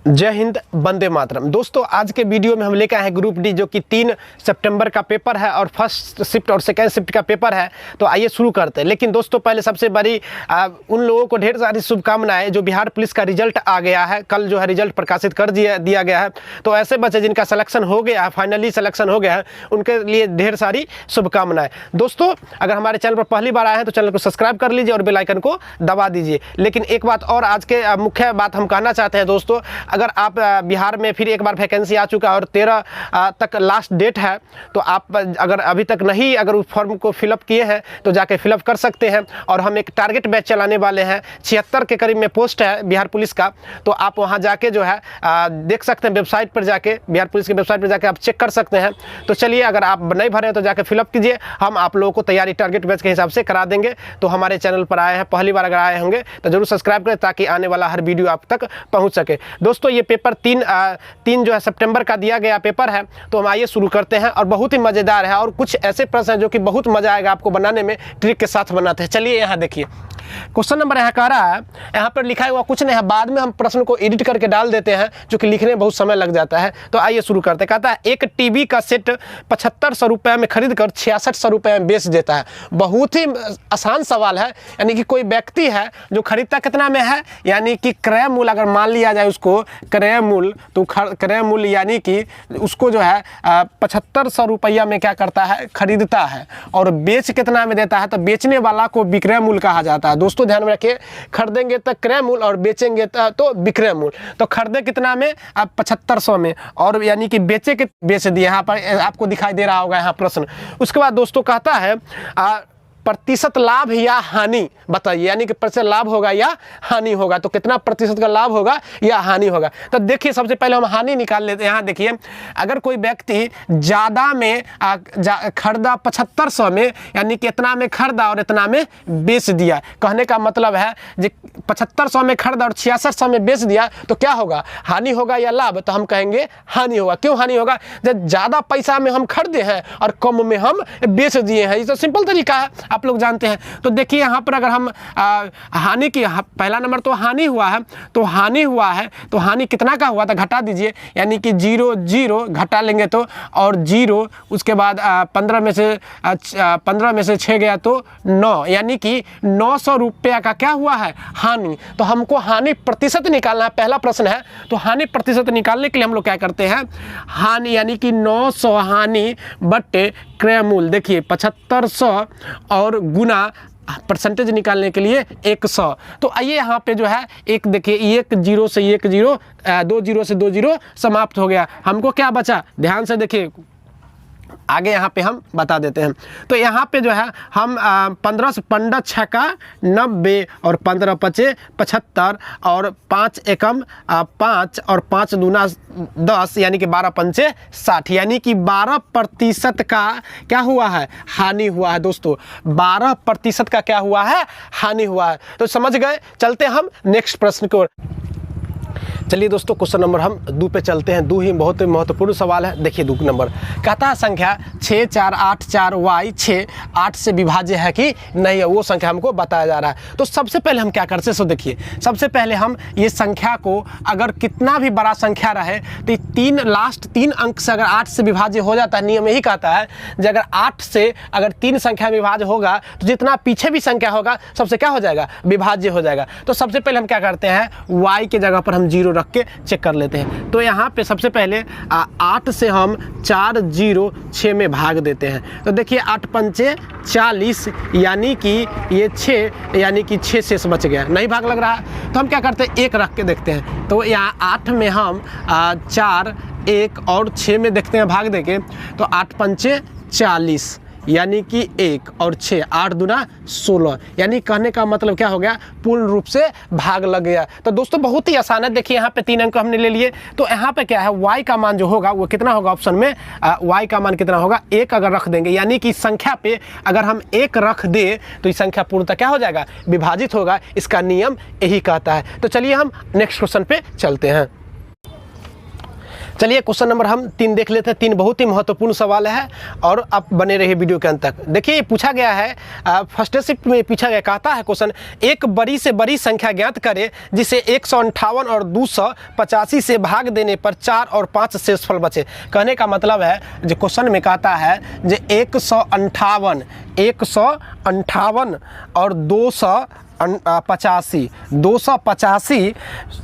जय हिंद, वंदे मातरम। दोस्तों, आज के वीडियो में हम लेकर आए हैं ग्रुप डी, जो कि 3 सितंबर का पेपर है और फर्स्ट शिफ्ट और सेकेंड शिफ्ट का पेपर है। तो आइए शुरू करते हैं। लेकिन दोस्तों, पहले सबसे बड़ी उन लोगों को ढेर सारी शुभकामनाएं जो बिहार पुलिस का रिजल्ट आ गया है। कल जो है रिजल्ट प्रकाशित कर दिया गया है। तो ऐसे बच्चे जिनका सिलेक्शन हो गया है, फाइनली सिलेक्शन हो गया है, उनके लिए ढेर सारी शुभकामनाएं। दोस्तों, अगर हमारे चैनल पर पहली बार आए हैं तो चैनल को सब्सक्राइब कर लीजिए और बेल आइकन को दबा दीजिए। लेकिन एक बात और, आज के मुख्य बात हम कहना चाहते हैं दोस्तों, अगर आप बिहार में फिर एक बार वैकेंसी आ चुका है और 13 तक लास्ट डेट है, तो आप अगर अभी तक नहीं अगर उस फॉर्म को फिलअप किए हैं तो जाके फिलअप कर सकते हैं। और हम एक टारगेट बैच चलाने वाले हैं, 76 के करीब में पोस्ट है बिहार पुलिस का। तो आप वहां जाके जो है देख सकते हैं, वेबसाइट पर जाके, बिहार पुलिस की वेबसाइट पर जाके आप चेक कर सकते हैं। तो चलिए, अगर आप नहीं भरे हैं तो जाके फिलअप कीजिए, हम आप लोगों को तैयारी टारगेट बैच के हिसाब से करा देंगे। तो हमारे चैनल पर आए हैं, पहली बार अगर आए होंगे तो जरूर सब्सक्राइब करें ताकि आने वाला हर वीडियो आप तक पहुंच सके। दोस्तों, ये पेपर 3 जो है सितंबर का दिया गया पेपर है। तो हम आइए शुरू करते हैं, और बहुत ही मज़ेदार है और कुछ ऐसे प्रश्न हैं जो कि बहुत मज़ा आएगा आपको बनाने में, ट्रिक के साथ बनाते हैं। चलिए यहाँ देखिए, क्वेश्चन नंबर यहाँ कह रहा है, यहाँ पर लिखा हुआ कुछ नहीं है, बाद में हम प्रश्न को एडिट करके डाल देते हैं, जो कि लिखने में बहुत समय लग जाता है। तो आइए शुरू करते हैं। कहता है, एक टीवी का सेट 7500 रुपये में खरीद कर 6600 रुपये में बेच देता है। बहुत ही आसान सवाल है। यानी कि कोई व्यक्ति है जो खरीदता कितना में है, यानी कि क्रय मूल्य अगर मान लिया जाए उसको क्रय मूल्य, तो क्रय मूल्य यानी कि उसको जो है 7500 रुपया में क्या करता है, खरीदता है। और बेच कितना में देता है, तो बेचने वाला को विक्रय मूल्य कहा जाता है। दोस्तों ध्यान में रखिए, खरीदेंगे तो क्रय मूल्य और बेचेंगे तो विक्रय मूल्य। तो खरीदे कितना में, आप 7500 में, और यानी कि बेच दिए। यहाँ पर आपको दिखाई दे रहा होगा यहाँ प्रश्न। उसके बाद दोस्तों कहता है प्रतिशत लाभ या हानि बताइए, यानी कि प्रतिशत लाभ होगा या हानि होगा। तो कितना प्रतिशत का लाभ होगा या हानि होगा। तो देखिए, सबसे पहले हम हानि निकाल लेते हैं। यहाँ देखिए, अगर कोई व्यक्ति ज़्यादा में खरीदा 7500 में, यानी कि इतना में खरीदा और इतना में बेच दिया। कहने का मतलब है कि 7500 में खरीदा और 6600 में बेच दिया, तो क्या होगा, हानि होगा या लाभ। तो हम कहेंगे हानि होगा। क्यों हानि होगा, जब ज़्यादा पैसा में हम खरीदे हैं और कम में हम बेच दिए हैं। ये तो सिंपल तरीका है, आप लोग जानते हैं। तो देखिए, यहाँ पर अगर हम हानि की, पहला नंबर तो हानि हुआ है, तो हानि हुआ है तो हानि कितना का हुआ था, घटा दीजिए। यानी कि 0 घटा लेंगे तो, और 0 उसके बाद 15 में से 6 गया तो 9, यानी कि 900 रुपया का क्या हुआ है, हानि। तो हमको हानि प्रतिशत निकालना है, पहला प्रश्न है। तो हानि प्रतिशत निकालने के लिए हम लोग क्या करते हैं, हानि यानी कि 900 हानि बट्टे क्रय मूल्य। देखिए 7500 और गुना परसेंटेज निकालने के लिए 100। तो आइए यहाँ पे जो है एक देखिए, 1 0 से 1 0, 2 0 से 2 0 समाप्त हो गया। हमको क्या बचा, ध्यान से देखिए, आगे यहाँ पे हम बता देते हैं। तो यहाँ पे जो है हम 15 से 15 छक्का 90 और 15 पचे 75 और 5 एकम 5 और 5 दूना 10, यानी कि 12 पंचे 60, यानी कि 12% का क्या हुआ है, हानि हुआ है। दोस्तों 12% का क्या हुआ है, हानि हुआ है। तो समझ गए। चलते हम नेक्स्ट प्रश्न की ओर। चलिए दोस्तों, क्वेश्चन नंबर हम 2 पे चलते हैं। 2 ही बहुत ही महत्वपूर्ण सवाल है। देखिए 2 नंबर कहता है, संख्या 6484y 6 8 से विभाज्य है कि नहीं है, वो संख्या हमको बताया जा रहा है। तो सबसे पहले हम क्या करते हैं, सो देखिए, सबसे पहले हम ये संख्या को, अगर कितना भी बड़ा संख्या रहे तो लास्ट 3 अंक से अगर 8 से विभाज्य हो जाता है, नियम यही कहता है कि अगर 8 से अगर 3 संख्या विभाज्य होगा तो जितना पीछे भी संख्या होगा सबसे क्या हो जाएगा, विभाज्य हो जाएगा। तो सबसे पहले हम क्या करते हैं, y के जगह पर हम 0 रख के चेक कर लेते हैं। तो यहाँ पे सबसे पहले 8 से हम 4 0 6 में भाग देते हैं। तो देखिए 8 पंचे 40, यानी कि ये 6, यानी कि 6 शेष बच गया, नहीं भाग लग रहा। तो हम क्या करते हैं, 1 रख के देखते हैं। तो यहाँ 8 में हम 4 1 और 6 में देखते हैं भाग देके। तो 8 पंचे 40, यानी कि 1 और 6, 8 दूना 16, यानी कहने का मतलब क्या हो गया, पूर्ण रूप से भाग लग गया। तो दोस्तों बहुत ही आसान है। देखिए यहाँ पे 3 अंक हमने ले लिए। तो यहाँ पे क्या है, y का मान जो होगा वो कितना होगा, ऑप्शन में y का मान कितना होगा, 1 अगर रख देंगे, यानी कि संख्या पे अगर हम 1 रख दे तो ये संख्या पूर्णतः क्या हो जाएगा, विभाजित होगा। इसका नियम यही कहता है। तो चलिए हम नेक्स्ट क्वेश्चन पे चलते हैं। चलिए क्वेश्चन नंबर हम 3 देख लेते हैं। 3 बहुत ही महत्वपूर्ण सवाल है और आप बने रहिए वीडियो के अंत तक। देखिए पूछा गया है, फर्स्ट शिफ्ट में पूछा गया, कहता है क्वेश्चन, एक बड़ी से बड़ी संख्या ज्ञात करें जिसे 158 और 285 से भाग देने पर 4 और 5 शेषफल बचे। कहने का मतलब है जो क्वेश्चन में कहता है जो 158 और 285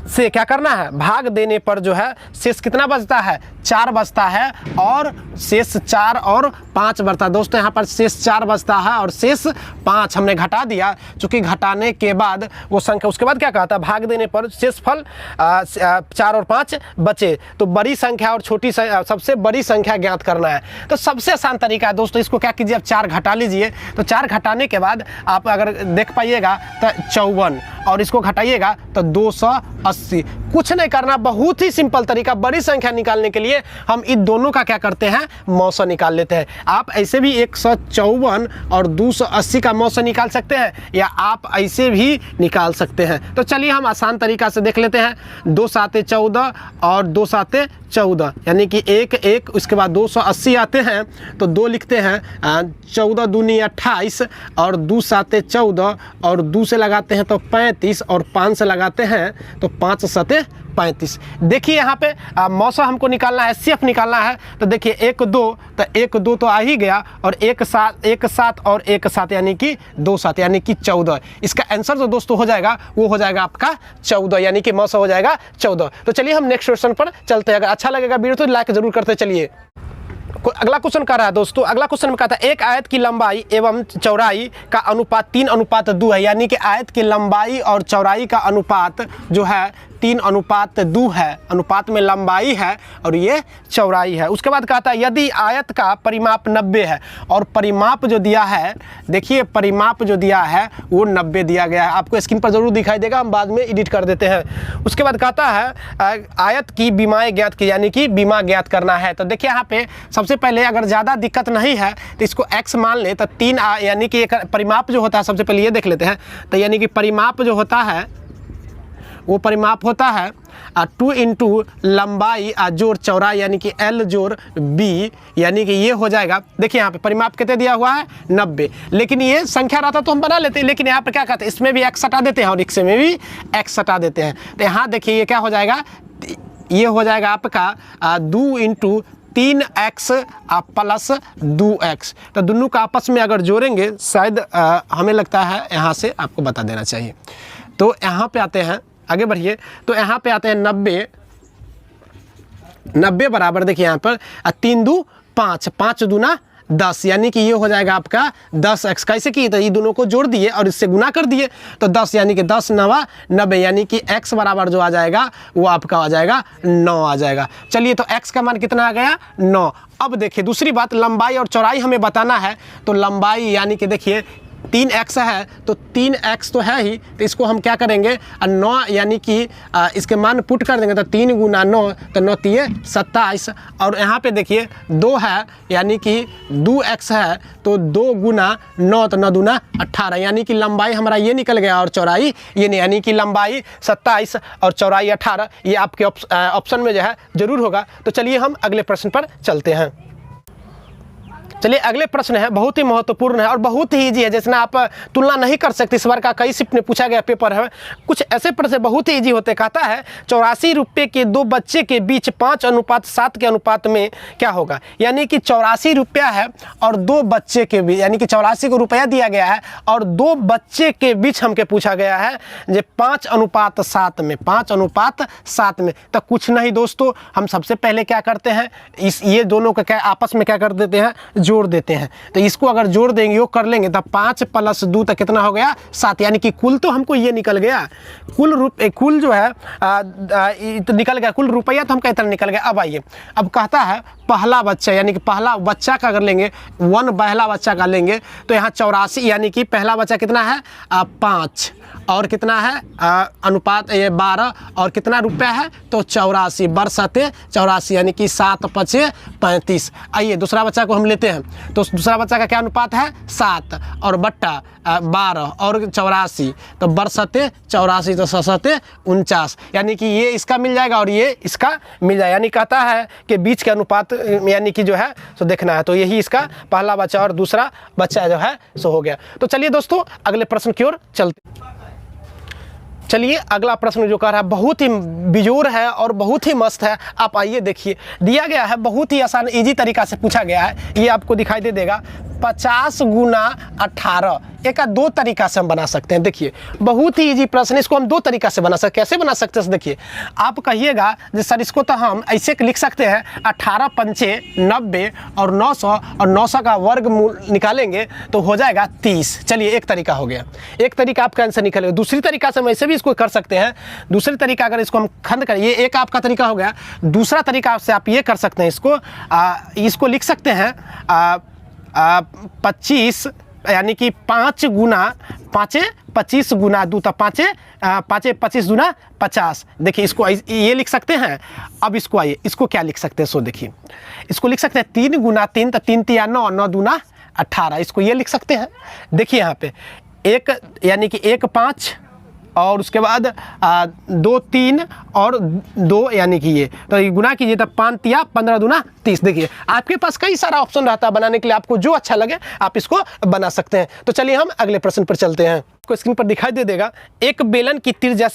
से क्या करना है, भाग देने पर जो है शेष कितना बचता है, 4 बचता है और शेष 4 और 5 बचता है। दोस्तों यहाँ पर शेष 4 बचता है और शेष 5 हमने घटा दिया, चूंकि घटाने के बाद वो संख्या, उसके बाद क्या कहता है, भाग देने पर शेषफल 4 और 5 बचे। तो बड़ी संख्या और छोटी सबसे बड़ी संख्या ज्ञात करना है। तो सबसे आसान तरीका है दोस्तों, इसको क्या कीजिए, आप 4 घटा लीजिए। तो 4 घटाने के बाद आप अगर देख पाइएगा तो 54 और इसको घटाइएगा तो 280। कुछ नहीं करना, बहुत ही सिंपल तरीका। बड़ी संख्या निकालने के लिए हम इन दोनों का क्या करते हैं, मौसा निकाल लेते हैं। आप ऐसे भी 154 और 280 का मौसा निकाल सकते हैं या आप ऐसे भी निकाल सकते हैं। तो चलिए हम आसान तरीका से देख लेते हैं। 2 7 14 और 2 7 14 यानी कि 1 उसके बाद 280 आते हैं तो 2 लिखते हैं, 14 दूनी 28 और 2 7 14 और 2 से लगाते हैं तो 35 और 5 से लगाते हैं तो 5 7 35। देखिए यहाँ पे मौसा हमको निकालना है, एचसीएफ निकालना है। तो देखिए 1 2 तो आ ही गया और 1 7 और 1 7 यानी कि 2 7 यानी कि 14। इसका आंसर जो दोस्तों हो जाएगा वो हो जाएगा आपका 14 यानी कि मौसा हो जाएगा 14। तो चलिए हम नेक्स्ट क्वेश्चन पर चलते हैं। अगर अच्छा लगेगा वीडियो तो लाइक जरूर करते चलिए। अगला क्वेश्चन कर रहा है दोस्तों, अगला क्वेश्चन में कहता है एक आयत की लंबाई एवं चौड़ाई का अनुपात 3:2 है। यानी कि आयत की लंबाई और चौड़ाई का अनुपात जो है 3:2 है। अनुपात में लंबाई है और ये चौड़ाई है। उसके बाद कहता है यदि आयत का परिमाप 90 है और परिमाप जो दिया है, देखिए परिमाप जो दिया है वो 90 दिया गया है। आपको स्क्रीन पर जरूर दिखाई देगा, हम बाद में एडिट कर देते हैं। उसके बाद कहता है आयत की बीमाएँ ज्ञात की, यानी कि बीमा ज्ञात करना है। तो देखिए यहाँ पे सबसे पहले अगर ज़्यादा दिक्कत नहीं है तो इसको x मान ले तो 3 यानी कि एक परिमाप जो होता है, सबसे पहले ये देख लेते हैं। तो यानी कि परिमाप जो होता है वो परिमाप होता है 2 इंटू लंबाई जोड़ चौड़ाई यानी कि L जोड़ B, यानी कि ये हो जाएगा। देखिए यहाँ पे परिमाप कितने दिया हुआ है 90, लेकिन ये संख्या रहता तो हम बना लेते हैं, लेकिन यहाँ पे क्या कहते हैं, इसमें भी x हटा देते हैं और x में भी x हटा देते हैं। तो यहाँ देखिए ये क्या हो जाएगा, ये हो जाएगा आपका 2 इंटू 3x प्लस 2x। तो दोनों का आपस में अगर जोड़ेंगे, शायद हमें लगता है यहाँ से आपको बता देना चाहिए। तो यहाँ पे आते हैं, आगे बढ़िए। तो यहाँ पे आते हैं 90 बराबर, देखिए यहाँ पर 3 2 5, 5 दूना 10, यानी कि ये हो जाएगा आपका 10x। कैसे किए, तो ये दोनों को जोड़ दिए और इससे गुना कर दिए तो 10, यानी कि 10 9 90, यानी कि x बराबर जो आ जाएगा वो आपका आ जाएगा 9 आ जाएगा। चलिए तो x का मान कितना आ गया 9। अब देखिए दूसरी बात, लंबाई और चौड़ाई हमें बताना है। तो लंबाई यानी कि देखिए 3x है तो 3x तो है ही, तो इसको हम क्या करेंगे 9 यानी कि इसके मान पुट कर देंगे तो 3 गुना 9 तो 9 3 27। और यहाँ पे देखिए 2 है यानी कि 2x है तो 2 गुना 9 तो 9 दूना 18, यानी कि लंबाई हमारा ये निकल गया और चौड़ाई ये नहीं, यानी कि लंबाई 27 और चौड़ाई 18। ये आपके ऑप्शन में जो है जरूर होगा। तो चलिए हम अगले प्रश्न पर चलते हैं। चलिए अगले प्रश्न है, बहुत ही महत्वपूर्ण है और बहुत ही ईजी है, जिसमें आप तुलना नहीं कर सकते। इस बार का कई शिफ्ट में पूछा गया पेपर है। कुछ ऐसे प्रश्न बहुत ही ईजी होते। कहता है 84 रुपये के 2 बच्चे के बीच 5:7 के अनुपात में क्या होगा। यानी कि 84 रुपया है और 2 बच्चे के बीच, यानी कि 84 को रुपया दिया गया है और 2 बच्चे के बीच हमके पूछा गया है जो 5:7 में, 5:7 में। तो कुछ नहीं दोस्तों, हम सबसे पहले क्या करते हैं, ये दोनों का क्या आपस में क्या कर देते हैं, जोड़ देते हैं। तो इसको अगर जोड़ देंगे, योग कर लेंगे तो 5 + 2 तक कितना हो गया 7, यानी कि कुल तो हमको ये निकल गया, कुल जो है तो निकल गया, कुल रुपया तो हमका इतना निकल गया। अब आइए, अब कहता है पहला बच्चा यानी कि पहला बच्चा का अगर लेंगे, 1 पहला बच्चा का लेंगे तो यहाँ 84 यानी कि पहला बच्चा कितना है 5 और कितना है अनुपात ये 12 और कितना रुपया है तो 84 बरसते 84 यानी कि 7 5 35। आइए दूसरा बच्चा को हम लेते हैं तो दूसरा बच्चा का क्या अनुपात है 7 और बट्टा 12 और 84 तो बरसते 84 तो 7 49 यानी कि ये इसका मिल जाएगा और ये इसका मिल जाएगा। यानी कहता है कि बीच के अनुपात यानी कि जो है सो देखना है, तो यही इसका पहला बच्चा और दूसरा बच्चा जो है सो हो गया। तो चलिए दोस्तों अगले प्रश्न की ओर चलते। चलिए अगला प्रश्न जो कर रहा है बहुत ही बिजोर है और बहुत ही मस्त है। आप आइए देखिए, दिया गया है बहुत ही आसान इजी तरीका से पूछा गया है। ये आपको दिखाई दे देगा 50 गुना 18 एक 2 तरीका से हम बना सकते हैं। देखिए बहुत ही इजी प्रश्न, इसको हम 2 तरीका से बना सकते हैं। कैसे बना सकते हैं देखिए, आप कहिएगा जी सर इसको तो हम ऐसे लिख सकते हैं 18 पंचे 90 और 900 और 900 का वर्गमूल निकालेंगे तो हो जाएगा 30। चलिए एक तरीका हो गया, एक तरीका आपका आंसर निकलेगा। दूसरी तरीका से हम ऐसे भी इसको कर सकते हैं। दूसरी तरीका अगर इसको हम खंड करें, ये एक आपका तरीका हो गया। दूसरा तरीका से आप ये कर सकते हैं, इसको लिख सकते हैं 25 यानी कि 5 गुना 5 25 गुना 2 तो 5 25 गुना 50। देखिए इसको ये लिख सकते हैं। अब इसको आइए इसको क्या लिख सकते हैं, सो देखिए इसको लिख सकते हैं 3 गुना 3 तो 3 3 9 9 दूना 18। इसको ये लिख सकते हैं। देखिए यहाँ पे 1 यानी कि 1 5 और उसके बाद 2 3 और 2 यानी कि ये तो ये गुना कीजिए तो 5 या 15 दूना 30। देखिए आपके पास कई सारा ऑप्शन रहता है बनाने के लिए, आपको जो अच्छा लगे आप इसको बना सकते हैं। तो चलिए हम अगले प्रश्न पर चलते हैं। आपको स्क्रीन पर दिखाई दे देगा एक बेलन की त्रिज्या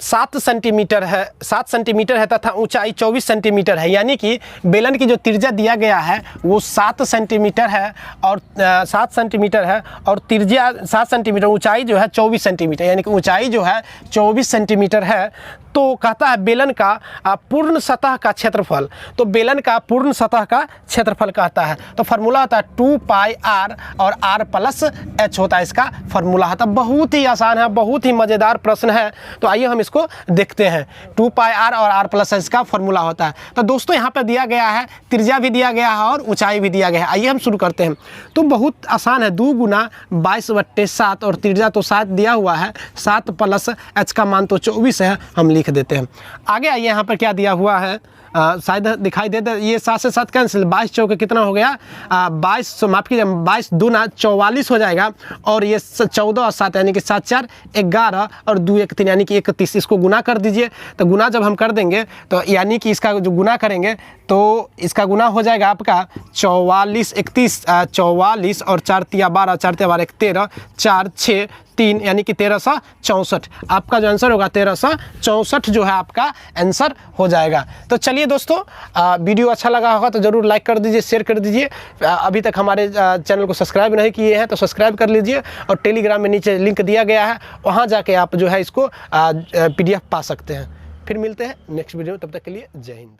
7 सेंटीमीटर है 7 सेंटीमीटर है तथा ऊंचाई 24 सेंटीमीटर है। यानी कि बेलन की जो त्रिज्या दिया गया है वो 7 सेंटीमीटर है और 7 सेंटीमीटर है और त्रिज्या 7 सेंटीमीटर, ऊंचाई जो है 24 सेंटीमीटर यानी कि ऊंचाई जो है 24 सेंटीमीटर है। तो कहता है बेलन का पूर्ण सतह का क्षेत्रफल। तो बेलन का पूर्ण सतह का क्षेत्रफल कहता है तो फार्मूला होता है 2 पाई r और r प्लस h होता है इसका फार्मूला है। तो बहुत ही आसान है, बहुत ही मज़ेदार प्रश्न है। तो आइए हम इसको देखते हैं। 2 पाई r और r प्लस h का फार्मूला होता है। तो दोस्तों यहाँ पर दिया गया है त्रिज्या भी दिया गया है और ऊंचाई भी दिया गया है। आइए हम शुरू करते हैं। तो बहुत आसान है, 2 गुना 22/7 और त्रिज्या तो 7 दिया हुआ है, 7 प्लस h का मान तो 24 है, हम लिख देते हैं। आगे आइए यहाँ पर क्या दिया हुआ है, शायद दिखाई देता है। ये 7 से 7 कैंसिल, 22 चौके कितना हो गया 22 माफ़ कीजिए 22 दूना 44 हो जाएगा और ये 14 और 7 यानी कि 7 4 11 और 2 1 3 यानी कि 31। इसको गुना कर दीजिए। तो गुना जब हम कर देंगे तो यानी कि इसका जो गुना करेंगे तो इसका गुना हो जाएगा आपका 44 31 44 और 4 तिया 12 4 तिया 12 13 4 6 3 यानी कि 1364। आपका जो आंसर होगा 1364 जो है आपका आंसर हो जाएगा। तो चलिए दोस्तों वीडियो अच्छा लगा होगा तो ज़रूर लाइक कर दीजिए, शेयर कर दीजिए। अभी तक हमारे चैनल को सब्सक्राइब नहीं किए हैं तो सब्सक्राइब कर लीजिए और टेलीग्राम में नीचे लिंक दिया गया है, वहाँ जाके आप जो है इसको PDF पा सकते हैं। फिर मिलते हैं नेक्स्ट वीडियो में, तब तक के लिए जय हिंद।